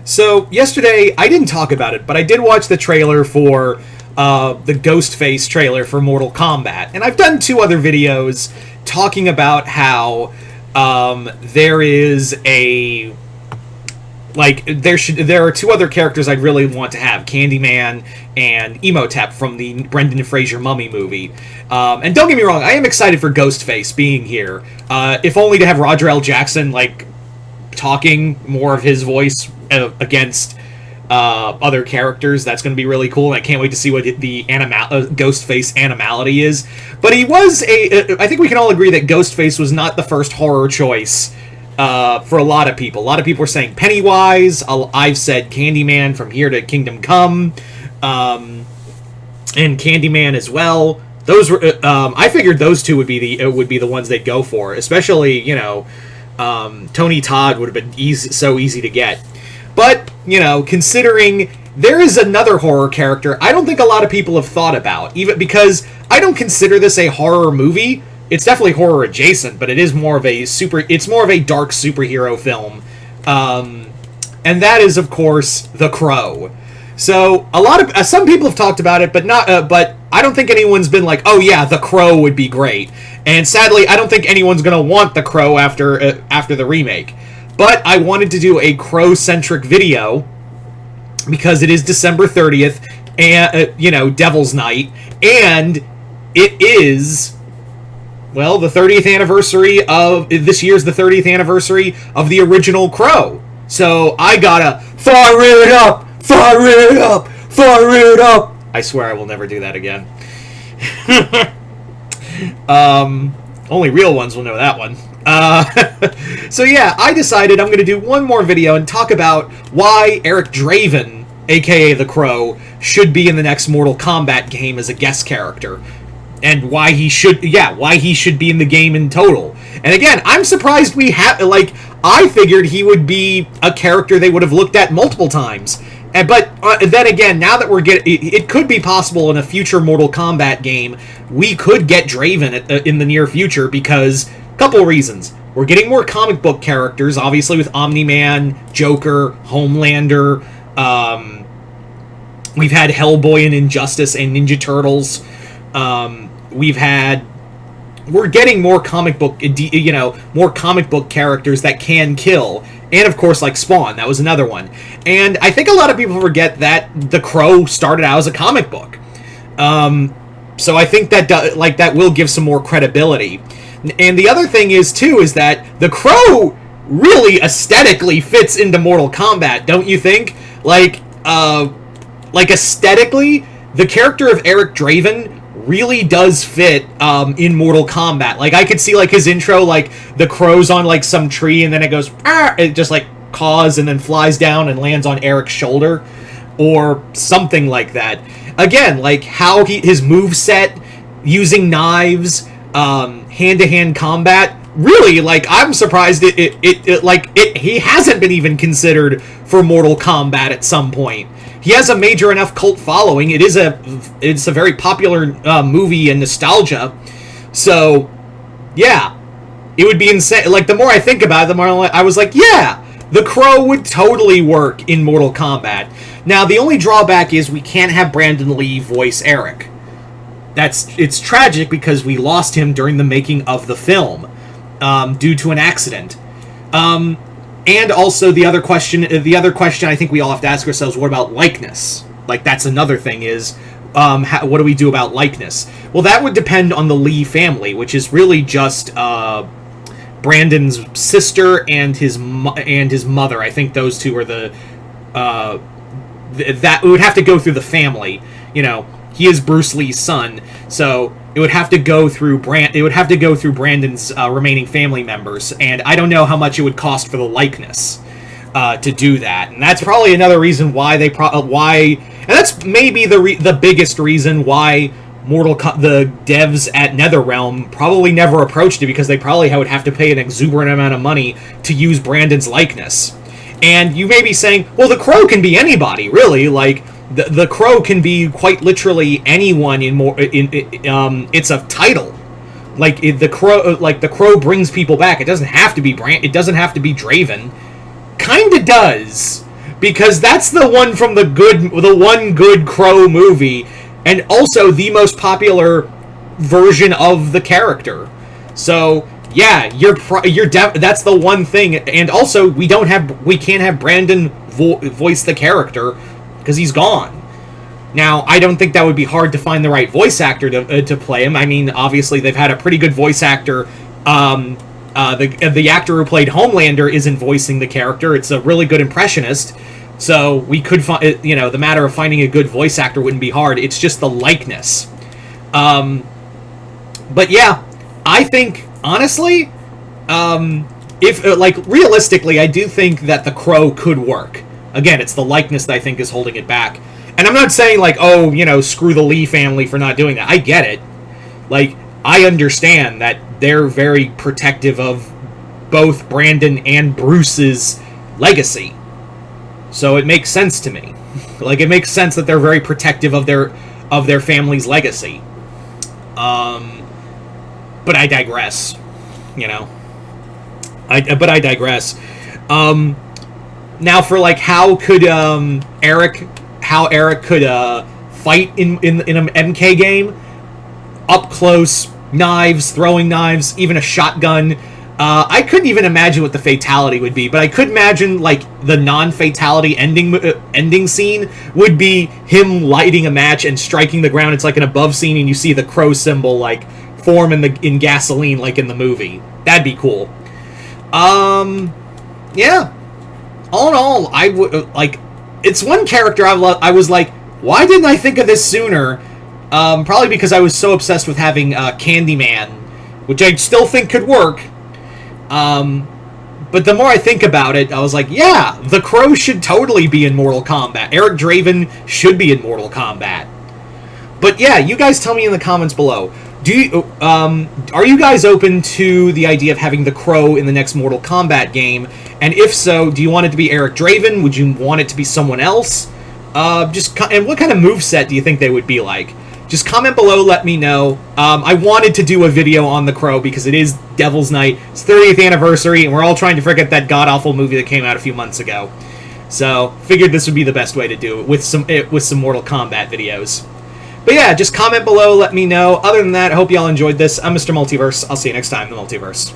So, yesterday, I didn't talk about it, but I did watch the trailer for the Ghostface trailer for Mortal Kombat. And I've done two other videos talking about how there is a... there are two other characters I'd really want to have, Candyman and Emotep from the Brendan Fraser Mummy movie. And don't get me wrong, I am excited for Ghostface being here. If only to have Roger L. Jackson, talking more of his voice against other characters. That's going to be really cool, and I can't wait to see what the Ghostface animality is. But he was I think we can all agree that Ghostface was not the first horror choice for a lot of people. A lot of people are saying Pennywise. I've said Candyman from Here to Kingdom Come, and Candyman as well. Those were I figured those two would be the ones they'd go for, especially Tony Todd would have been so easy to get. But considering there is another horror character I don't think a lot of people have thought about, even because I don't consider this a horror movie. It's definitely horror adjacent, but it is more of a dark superhero film. And that is, of course, The Crow. So some people have talked about it, but I don't think anyone's been like, oh yeah, The Crow would be great. And sadly, I don't think anyone's going to want The Crow after the remake. But I wanted to do a Crow-centric video because it is December 30th, and Devil's Night, and it is, well, the 30th anniversary of this year's the 30th anniversary of the original Crow. So I gotta fire it up, fire it up, fire it up. I swear I will never do that again. Only real ones will know that one. So yeah, I decided I'm going to do one more video and talk about why Eric Draven, aka The Crow, should be in the next Mortal Kombat game as a guest character. And why he should be in the game in total. And again, I'm surprised we have, I figured he would be a character they would have looked at multiple times. But then again, now that it could be possible in a future Mortal Kombat game, we could get Draven in the near future because, couple reasons. We're getting more comic book characters, obviously with Omni-Man, Joker, Homelander. We've had Hellboy and Injustice and Ninja Turtles. We're getting more comic book, more comic book characters that can kill. And of course, like Spawn, that was another one. And I think a lot of people forget that The Crow started out as a comic book. So I think that will give some more credibility. And the other thing is that The Crow really aesthetically fits into Mortal Kombat, don't you think? Aesthetically, the character of Eric Draven really does fit in Mortal Kombat. I could see his intro, the crow's on some tree and then it goes it just caws and then flies down and lands on Eric's shoulder or something like that. Again, how his moveset, using knives, hand-to-hand combat, really, I'm surprised he hasn't been even considered for Mortal Kombat at some point. He has a major enough cult following. It's a very popular movie and nostalgia. So, yeah, it would be insane. The more I think about it, the more I was like, yeah, The Crow would totally work in Mortal Kombat. Now, the only drawback is we can't have Brandon Lee voice Eric. It's tragic because we lost him during the making of the film due to an accident. And also the other question I think we all have to ask ourselves, what about likeness? That's another thing is, what do we do about likeness? Well, that would depend on the Lee family, which is really just Brandon's sister and his mother. I think those two are that would have to go through the family. He is Bruce Lee's son, so it would have to go through Brandon's remaining family members, and I don't know how much it would cost for the likeness to do that. And that's probably another reason why and that's maybe the biggest reason why the devs at NetherRealm probably never approached it, because they probably would have to pay an exuberant amount of money to use Brandon's likeness. And you may be saying, well, The Crow can be anybody, really. The Crow can be quite literally anyone it's a title. The Crow brings people back. It doesn't have to be Draven. Kinda does. because that's the one from the one good Crow movie, and also the most popular version of the character. So yeah, that's the one thing. And also, we can't have Brandon voice the character because he's gone. Now, I don't think that would be hard to find the right voice actor to play him. I mean, obviously, they've had a pretty good voice actor. The actor who played Homelander isn't voicing the character. It's a really good impressionist. So we could find, the matter of finding a good voice actor wouldn't be hard. It's just the likeness. But yeah, I think, honestly, if realistically, I do think that the Crow could work. Again, it's the likeness that I think is holding it back. And I'm not saying, screw the Lee family for not doing that. I get it. I understand that they're very protective of both Brandon and Bruce's legacy. So it makes sense to me. It makes sense that they're very protective of their family's legacy. But I digress. I digress. Now for how Eric could fight in an MK game, up close, knives, throwing knives, even a shotgun. I couldn't even imagine what the fatality would be, but I could imagine the non-fatality ending scene would be him lighting a match and striking the ground. It's like an above scene, and you see the Crow symbol form in gasoline like in the movie. That'd be cool. Yeah. All in all, I would it's one character I was like, why didn't I think of this sooner? Probably because I was so obsessed with having Candyman, which I still think could work. But the more I think about it, I was like, yeah, the Crow should totally be in Mortal Kombat. Eric Draven should be in Mortal Kombat. But yeah, you guys tell me in the comments below. Are you guys open to the idea of having the Crow in the next Mortal Kombat game? And if so, do you want it to be Eric Draven? Would you want it to be someone else? And what kind of moveset do you think they would be like? Just comment below, let me know. I wanted to do a video on the Crow because it is Devil's Night. It's 30th anniversary, and we're all trying to forget that god-awful movie that came out a few months ago. So, figured this would be the best way to do it with some Mortal Kombat videos. But yeah, just comment below, let me know. Other than that, I hope y'all enjoyed this. I'm Mr. Multiverse. I'll see you next time in the Multiverse.